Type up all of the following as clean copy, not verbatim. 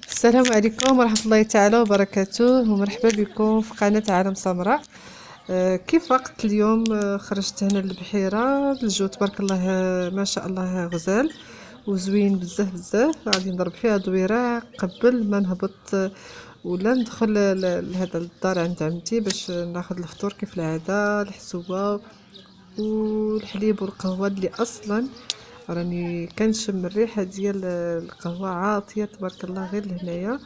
السلام عليكم ورحمة الله تعالى وبركاته، ومرحبا بكم في قناة عالم سمراء. كيف وقت اليوم خرجت هنا للبحيرة. الجو تبارك الله، ما شاء الله غزال وزوين بزاف بزاف. غادي نضرب فيها دويرة قبل ما نهبط ولا ندخل لهذا الدار عند عمتي باش ناخذ الفطور كيف العادة، الحسوة والحليب والقهوة اللي اصلا راني كنشم الريحه ديال القهوه عاطيه تبارك الله غير لهنايا.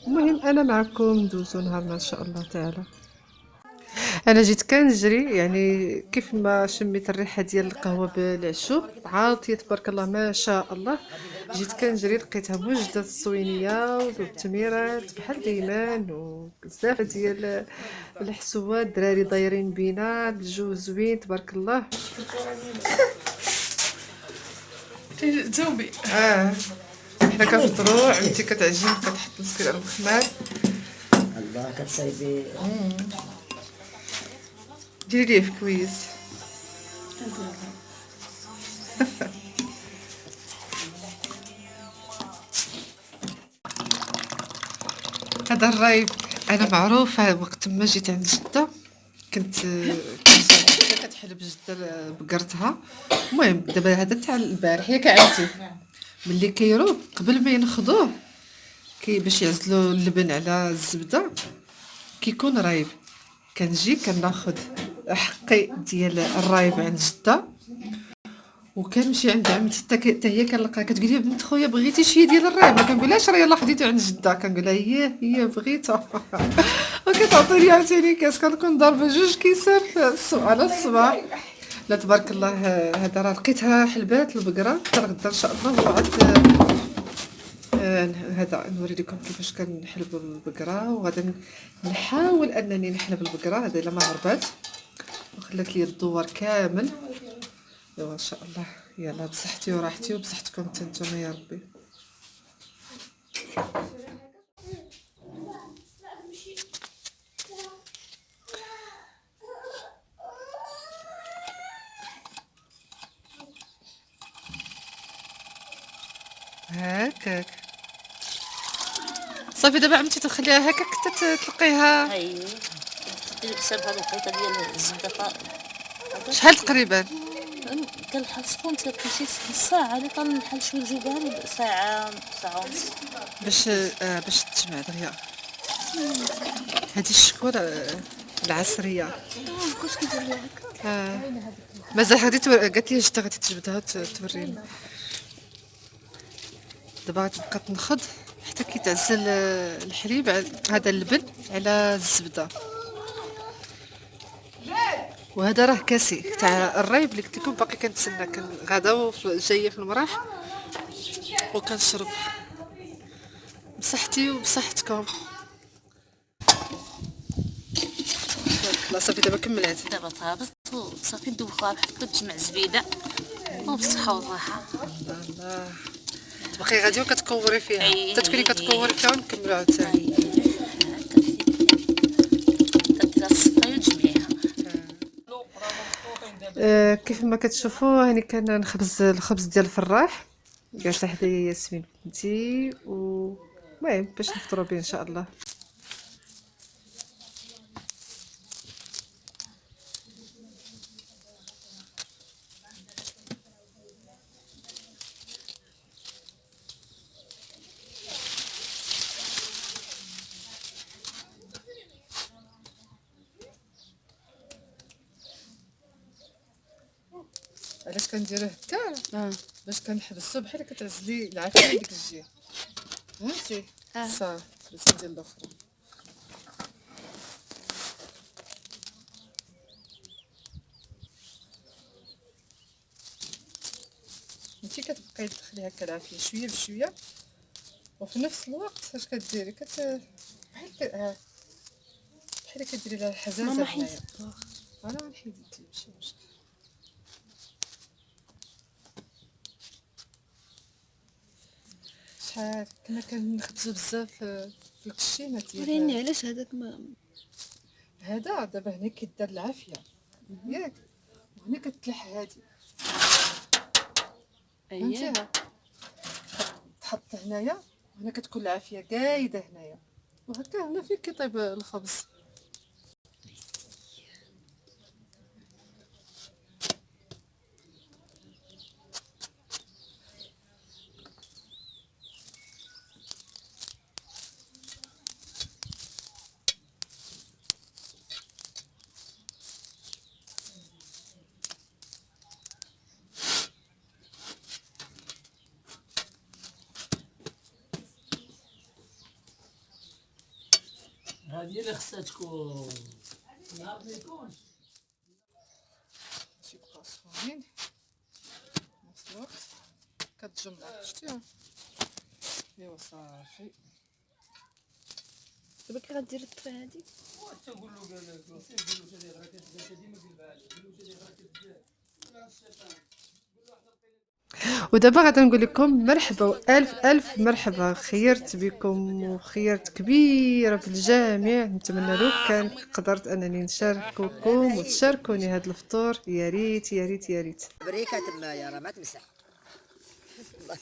المهم انا معكم ندوزو نهارنا ان شاء الله تعالى. انا جيت كنجري يعني كيف ما شميت الريحه ديال القهوه بالعشوب عاطيه تبارك الله ما شاء الله. جيت كنجري لقيتها موجده الصوينيه والتميرات بحال ديما وبزاف ديال الحسوات، الدراري دايرين بينا، الجو زوين تبارك الله. جاوبي. حنا كنفطروا، عمتي كتعجن كتحط المسكر على المخمار. الله كتصايبي. ديري ليه في كويس. هذا الرايب انا معروفه وقت ما جيت عند جده كنت كتحلب جده بقرتها. المهم دابا هذا تاع البارح ياك عمتي ملي كيروب قبل ما ينخضوه باش يعزلوا اللبن على الزبده كيكون رايب. كنجي كناخذ حقي ديال الرايب عند جده وكنمشي عند عمتي حتى هي كنلقاها كتقول لي بنت خويا بغيتي شي ديال الرايب، ما كنقولهاش راه يلاه خديتو عند جده، كنقولها هي بغيتها وكتعطيني عاوتاني كاس. كنكون ضاربه جوج كيسان على الصباح. لا تبارك الله. هذا راه لقيتها حلبات البقره حتى غدا ان شاء الله. وعاد هذا نوري لكم كيفاش كنحلب البقره، وغادا نحاول انني نحلب البقره هذا الا ما هربات وخلات لي الدوار كامل. ايوا ان شاء الله. يلا بصحتي وراحتي وبصحتكم حتى نتوما يا ربي. هكاك صافي. دابا عمتي تخليها هكاك حتى تلقيها هاي ديري حسابها الوقيته ديال الزبده. شحال تقريبا؟ كان الحال سخون تيبقى شي نص ساعه، اللي طال الحال شويه الجو بارد ساعه ونص. باش تجمع دغيا. هذه الشكوره العصريه. كاش كيدير ليها هكا. مازال قالت لي جدة غادي تجبدها تورينا. دابا غتبقى تنخض حتى كيتعزل الحليب هذا اللبن على الزبده. وهذا راه كاسي تاع الرايب اللي قلت لكم باقي كنتسنى. غدا جايه في المراح وكنشرب بصحتي وبصحتكم. لا صافي دابا كملات. دابا طابت وصافي ندوخوها حتى تجمع زبيده وبالصحه والراحه. الله تبقي غادي وكتكوري فيها أي. حتى تكوني كتكوري فيها ونكملوا عاوتاني. كديرها الصفايه وتجمعيها. كيف ما كتشوفوا هاني كنخبز الخبز ديال الفراح. جالسه حدايا ياسمين بنتي المهم باش نفطروا به ان شاء الله. علاش كنديروه هكا؟ باش كنحبسو بحال كتعزلي العافيه ديك الجهه، فهمتي؟ صافي باش ندير الاخرى. انتي كتبقاي تدخلي هكا العافيه شويه بشويه، وفي نفس الوقت اش كديري بحال كديري لها الحزازه. ماما هنايا حيد انا نحيد لك ماشي مشكل. شحال كنا كنخبزو بزاف في الكشينه وريني ديال علاش هذاك ما هذا. دابا هنا كيدار العافيه ياك، وهنا كتلح هادي اييه تحط هنايا هنا كتكون العافيه قايده هنايا. وهكا هنا فين كيطيب الخبز. هذه اللي خصها تكون نهار ما يكونش تيبقى سخونين في نفس الوقت كتجمع. شتيها؟ ايوا صافي. دابا كي غدير الطري هادي تنقول له قال لك سير قول له شادي غير كتبدا ديما قلبها عليه قول له شادي غير كتبدا ولا الشيطان. ودابا غادي نقول لكم مرحبا والف الف مرحبا. خيرت بكم وخيرت كبيره بالجميع. نتمنى لو كان قدرت انني نشارككم وتشاركوني هذا الفطور. يا ريت يا ريت يا ريت. بريكة تمايا راه ما تمسح. الله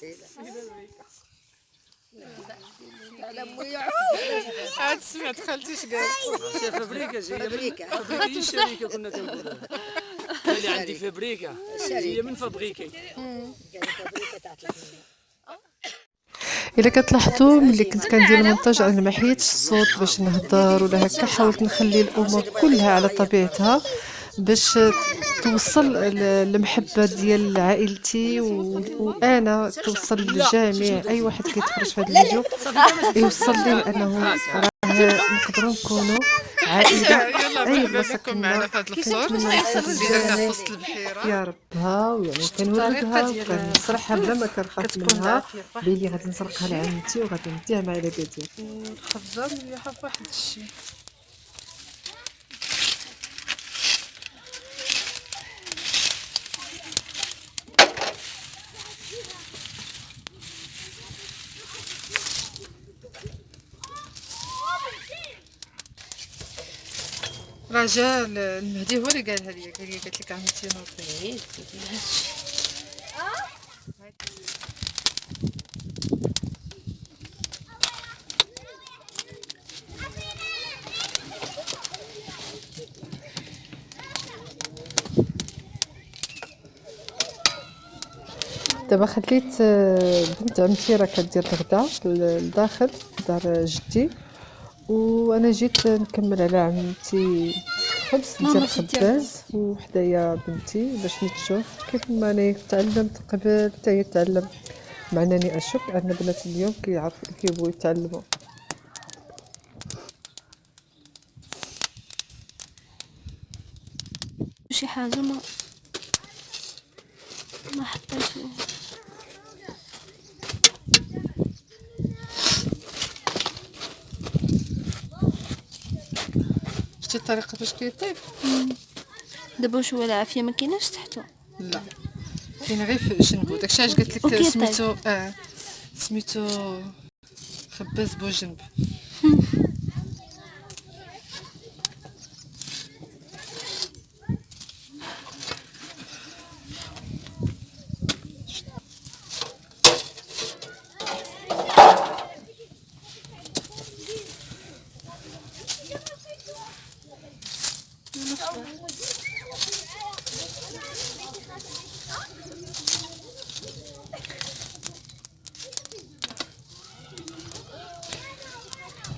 على مويا عاد سمعت خالتي اش قالت. فابريكا جايه فابريكا. فابريكا هي الشركه كنا كنقولوا اللي عندي فابريكا هي من فابريكا. فابريكا تاع 300. الا كتلاحظوا ملي كنت كندير المونتاج انا ما حيدتش الصوت باش نهضر ولا هكا. حاولت نخلي الامور كلها على طبيعتها باش توصل المحبه ديال عائلتي وانا توصل للجميع. اي واحد كيتفرج في هذا الفيديو يوصل لي انه راه نقدروا نكونوا عائله. اي بلاصه كنا في هذا الفطور اللي درنا في وسط البحيره يا ربها. ويعني كنوردها وكنصرحها بلا ما كنخاف منها. بيلي غادي نسرقها لعمتي وغادي نديها مع العباد ديالي. الخبزه مليحه فواحد الشيء. رجال المهدي هو اللي قالها لي. قالت لك عملتي نوضي. دابا خليت بنت عمتي راه كدير الغدا لداخل دار جدي وانا جيت نكمل على عمتي خبز ندير خباز وحدايا بنتي باش نتشوف كيف ما انا تعلمت قبل حتى هي تعلم. مع انني اشك ان بنات اليوم كيبغوا يتعلموا. شي حاجه ما حطيتش. شتي الطريقه باش كيطيب. دابا واش هو العافيه ما كايناش تحتو. لا كاين غير في جنبو. داكشي علاش قلت لك أوكي، سميتو سميتو خباز بوجنب.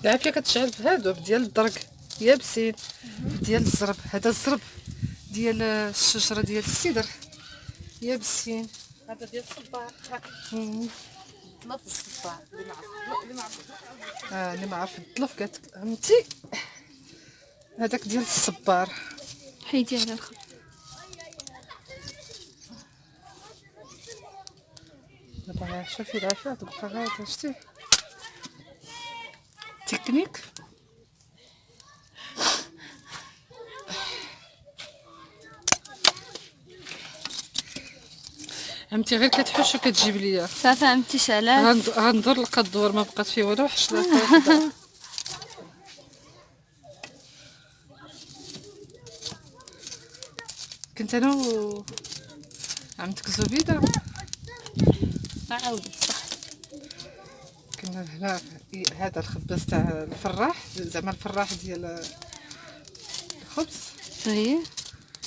العافيه كتشعل في هادو ديال الدرك يابسين ديال الزرب. هذا الزرب ديال الشجره ديال السدر يابسين. هذا ديال الصبار. طلف الصبار اللي ما عرف الطلف قالت عمتي. هذاك ديال الصبار. حيدي على الخبز. دابا شوفي العافيه تبقى غاده. شتي تكنيك. عمتي غير كتحوش وكتجيب ليا. صافي عمتي شعلات. غندور لقى الدور ما بقات فيه والو حشله. كنت انا عمتك زبيده عاودت صح. كنا هنا هذا الخباز تاع الفراح، زعما الفراح ديال الخبز، اي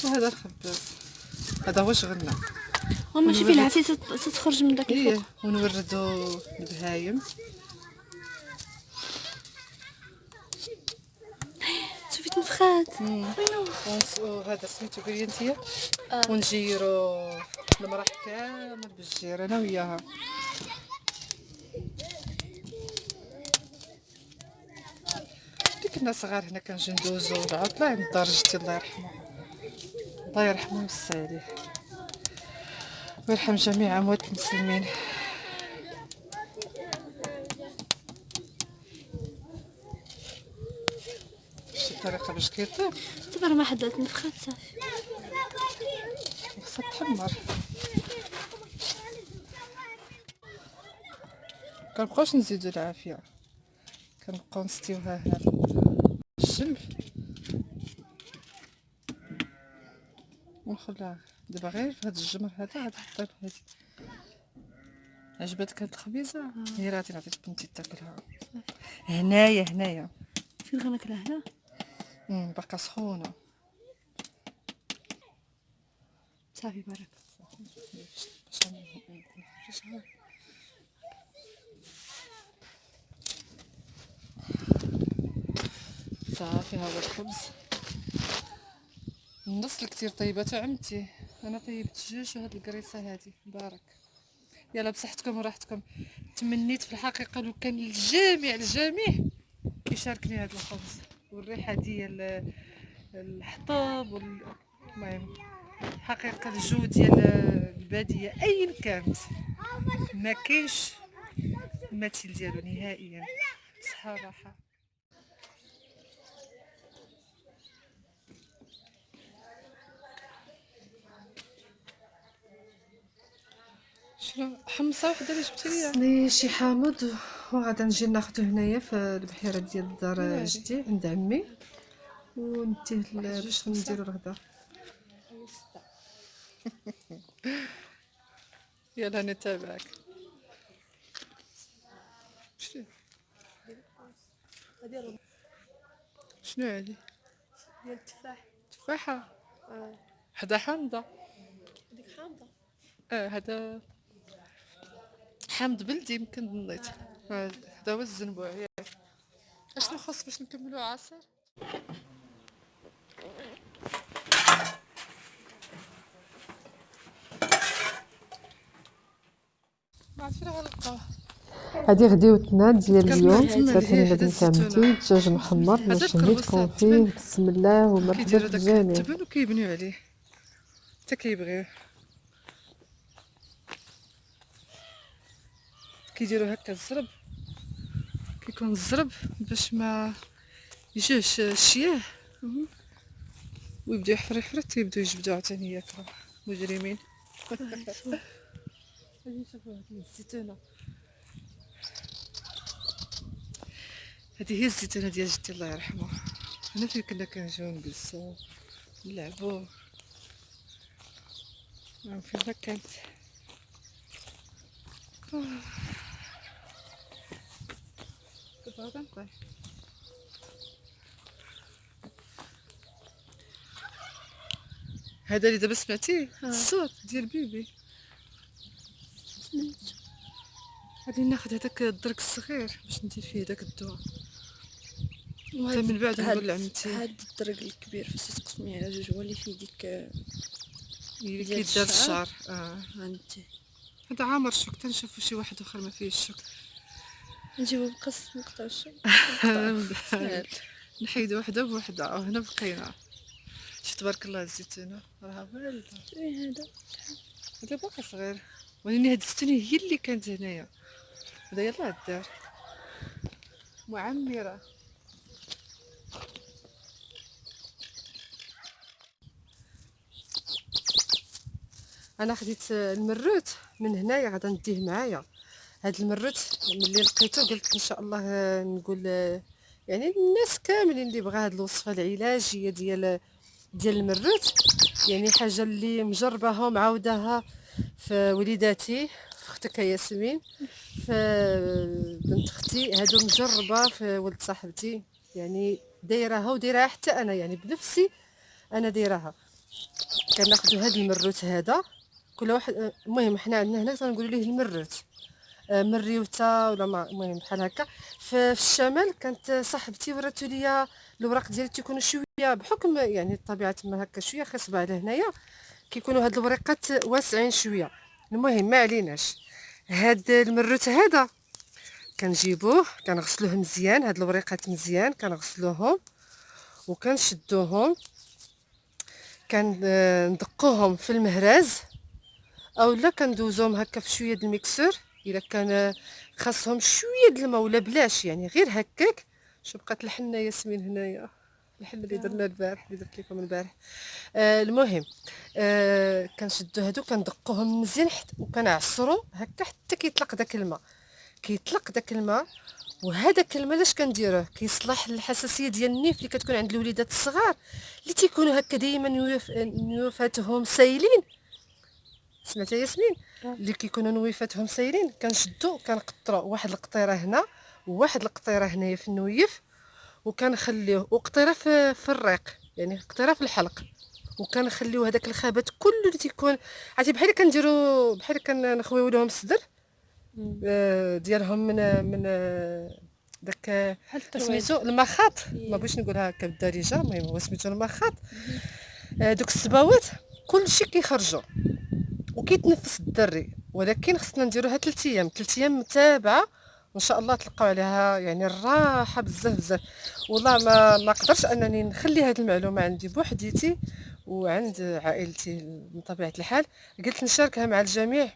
وهذا الخباز هذا هو شغلنا. وماشي فيه العفيسه تخرج من داك ايه الفوق. ونوردو البهايم. شوفي تنفخات. وهذا سميتو قولي انتيا. ونجيرو المرح كامل بالجير انا وياها. كنا صغار هنا كنجيو ندوزو العطلة عند دار جدي الله يرحمه، الله يرحمه ويوسع عليه ويرحم جميع اموات المسلمين. شي طريقة باش كيطيب دابا راه ما حدا تنفخات صافي. خصها تحمر. كنبقاوش نزيدو العافية، كنبقاو نستيوها هنا الجنب ونخليها دابا غير في هاد الجمر هذا غادي نحطها هادي. عجبتك هاد الخبيزة؟ هي راه غادي نعطيك بنتي تاكلها هنايا. فين غناكلها هنا؟ باقا سخونة. صافي بارك. صافي هذا الخبز النص اللي كتير طيبته عمتي. انا طيبت جوج وهاد القريصه هادي مبارك. يلا بصحتكم وراحتكم. تمنيت في الحقيقه لو كان الجميع يشاركني هذا الخبز والريحه ديال الحطب المهم حقيقه الجو ديال الباديه ايا كانت ما كاينش المثيل ديالو نهائيا. صحه وراحه. شنو حمصه وحده اللي جبتي ليا؟ خصني شي حامض وغادا نجي ناخذو هنايا في البحيره ديال دار جدي عند عمي ونديه باش نديرو الغدا. يلا نتابعك. شنو هادي؟ ديال التفاح. تفاحه. هذا حامضه. ديك حامضه. هذا حامض بلدي يمكن ظنيت. هذا هو الزنبوع ياك. اشنو خاص باش نكملو عصير؟ ما عرفت فين غنلقاه. هذه غديوتنا ديال اليوم درت لنا بنتامتي دجاج محمر باش نهيتكم فيه بسم الله ومرحبا بالجميع. تبان وكيبنيو عليه حتى كيبغيوه كيديروا هكا الزرب كيكون الزرب باش ما يجيوش الشياه ويبداو يحفر تيبداو يجبدوا عاوتاني ياكلوا مجرمين. هذه شوفوا هذه الزيتونه، هذه هي الزيتونه ديال جدي الله يرحمه. هنا فين كنا كنجيو نجلسو نلعبو فين ما كانت. دابا غنطيح. هذا اللي دابا سمعتيه الصوت ديال بيبي. سمعت. غادي ناخذ هذاك الدرك الصغير باش ندير فيه داك الدواء حتى من بعد نقول لعمتي. هاد الدرك الكبير فاش تقسميه على جوج هو اللي فيه ديك اللي كيدار الشعر. عندي هذا عامر الشوك تنشوفو شي واحد اخر ما فيه الشوك نجيبو مقص نقطع الشوك. نحيدو وحده بوحده وهنا بقينا. شي تبارك الله الزيتونه راها بارده. هذا باقي صغير ولكن هاد الزيتونه هي اللي كانت هنايا. هذا يلاه الدار معمره. انا خديت المروت من هنايا غادا نديه معايا. هاد المروت ملي لقيته قلت ان شاء الله نقول يعني الناس كاملين اللي بغا هاد الوصفه العلاجيه ديال المروت، يعني حاجه اللي مجرباها ومعاوداها في وليداتي، في اختك ياسمين، في في بنت اختي هادو مجربه في ولد صاحبتي، يعني دايراها حتى انا، يعني بنفسي انا دايراها. كناخذوا هاد المروت هذا كل واحد، المهم حنا عندنا هنا تنقولوا ليه المروت، مريوته ولا المهم بحال هكا. في الشمال كانت صاحبتي وراتو ليا الوراق ديالي تيكونوا شويه بحكم يعني الطبيعه تما هكا شويه خصبه على هنايا، كيكونوا هاد الوريقات واسعين شويه. المهم ما عليناش، هاد المروت هذا كنجيبوه كنغسلوه مزيان، هاد الوريقات مزيان كنغسلوهم وكنشدوهم، كندقوهم في المهراز اولا كندوزوهم هكا في شويه د الميكسور الا كان خاصهم شويه د الماء ولا بلاش، يعني غير هكاك. شو بقات الحنه ياسمين هنايا، الحنه اللي درنا البارح اللي درت لكم البارح. المهم كنشدو هادو كندقوهم مزيان وكنعصرو هكا حتى كيطلق داك الماء، كيطلق داك الماء. وهذاك الماء لاش كنديروه كيصلح الحساسيه ديال النيف اللي كتكون عند الوليدات الصغار اللي تيكونوا هكا دائما نيوفاتهم سايلين. سمعتي ياسمين؟ اللي كيكونوا نويفاتهم سايلين كنشدو كنقطروا واحد القطيره هنا وواحد القطيره هنايا في النويف، وكنخليوه وقطيره في الريق، يعني قطيره في الحلق، وكنخليو هذاك الخبات كله اللي تيكون عرفتي بحال كنديروا بحال كنخويو لهم الصدر ديالهم من داك سميتو المخاط، ما بغيتش نقولها هكا بالدارجه، المهم هو سميتو المخاط. دوك الصباوات كلشي كيخرجوا وكيتنفس الدري، ولكن خصنا نديروها 3 ايام 3 ايام متابعه وان شاء الله تلقاو عليها يعني الراحه بزاف بزاف. والله ما قدرش انني نخلي هذه المعلومه عندي بوحديتي وعند عائلتي من طبيعه الحال، قلت نشاركها مع الجميع.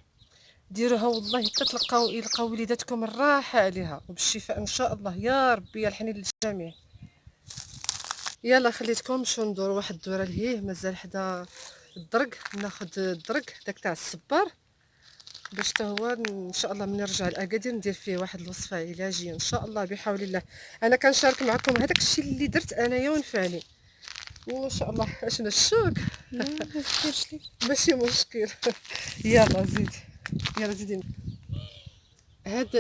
ديروها والله حتى يلقاو وليداتكم الراحه عليها وبالشفاء ان شاء الله يا ربي، يا الحنين للجميع. يلا خليتكم نمشيو ندورو واحد الدوره لهيه مازال حدا الدرك، ناخذ الدرك داك تاع الصبار باش حتى هو ان شاء الله من نرجع لاكادير ندير فيه واحد الوصفه علاجيه ان شاء الله بحول الله. انا كنشارك معكم هذاك الشيء اللي درت انايا ونفعني، وان شاء الله اشنا الشوك ماشي مشكل. يلا زيد، يلا زيدي. هاد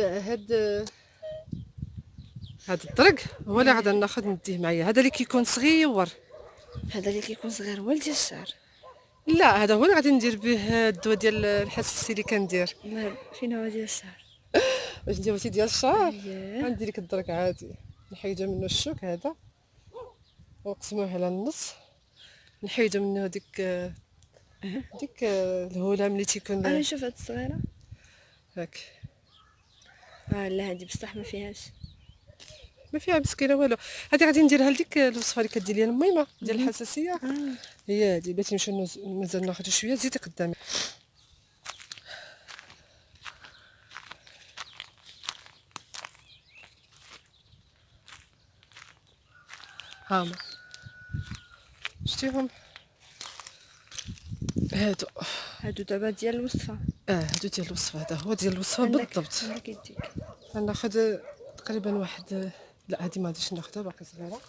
الدرك هو اللي غادي ناخذ نديه معايا، هذا اللي كيكون صغيور، هذا اللي كيكون صغير هو ديال الشعر. لا هذا هو اللي غادي ندير به الدواء ديال الحساسيه اللي كندير. فين هو ديال الشعر؟ واش ديالتي ديال الشعر؟ اييه غندير لك الدرك عادي، نحيدو منه الشوك هذا ونقسموه على النص، نحيدو منه ديك الهلام اللي تيكون انا نشوف هاد الصغيره. هاك. لا هادي بصح ما فيهاش. ما فيها مسكينه والو، هذه غادي نديرها لديك الوصفه اللي كدير لي الميمه ديال الحساسيه. هي هذه بغيتي نمشيو مازال ناخذ شويه زيدي قدامي. هاهما شتيهم هادو دابا ديال الوصفه. هادو ديال الوصفه، هذا هو ديال الوصفه بالضبط. عندك يديك. غناخذ تقريبا واحد، لا هذه ما غاديش ناخذها باقي صغيره.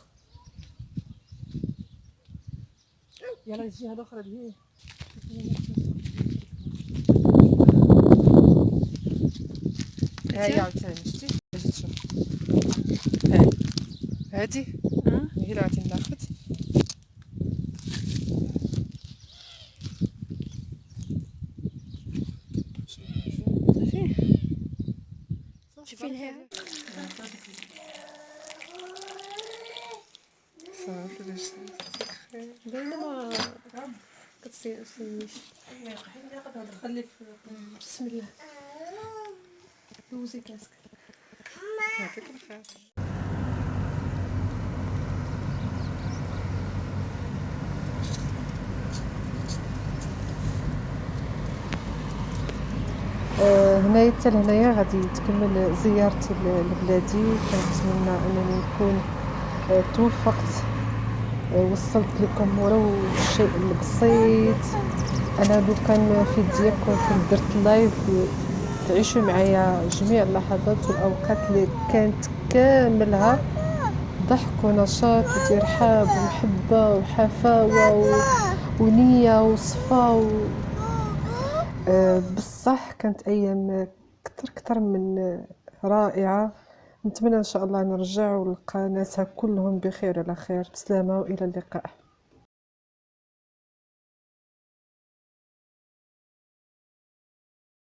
يلا الجهه الاخرى اللي هي عاوتاني شتي اجي تشوف هذه هي اللي غادي ناخذ. شوفي لها صافي باش باينه ما كتسينيش. خلي بسم الله دوزي كاسك. يعطيك الخير. هنايا حتى لهنايا غادي تكمل زيارتي لبلادي. كنتمنى انني نكون توفقت وصلت لكم ولو الشيء البسيط. انا لو كان في يديكم كنت درت لايف تعيشوا معايا جميع اللحظات والاوقات اللي كانت كاملها ضحك ونشاط وترحاب ومحبه وحفاوه ونيه وصفا بصح كانت ايام كتر من رائعة. نتمنى ان شاء الله نرجع ونلقى ناسها كلهم بخير على خير. بسلامة والى اللقاء.